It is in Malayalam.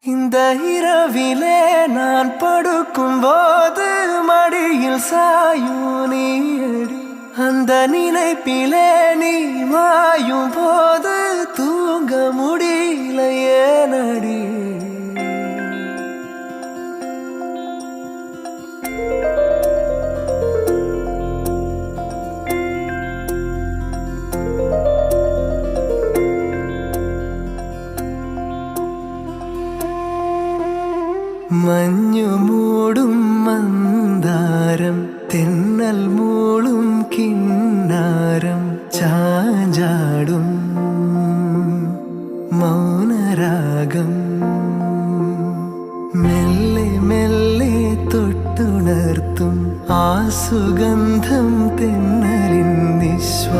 இந்த இரவிலே நான் படுக்கும் போது மடியில் சாயும் நீயடி. அந்த நினைப்பிலே நீ மாயும் போது தூங்க முடியல ஏனடி. മഞ്ഞു മൂടും മന്ദാരം തെന്നൽ മൂളും കിന്നാരം ചാഞ്ചാടും മൗനരാഗം മെല്ലെ മെല്ലെ തൊട്ടുണർത്തും ആ സുഗന്ധം തെന്നലിൻ നിശ്വാസമാകും.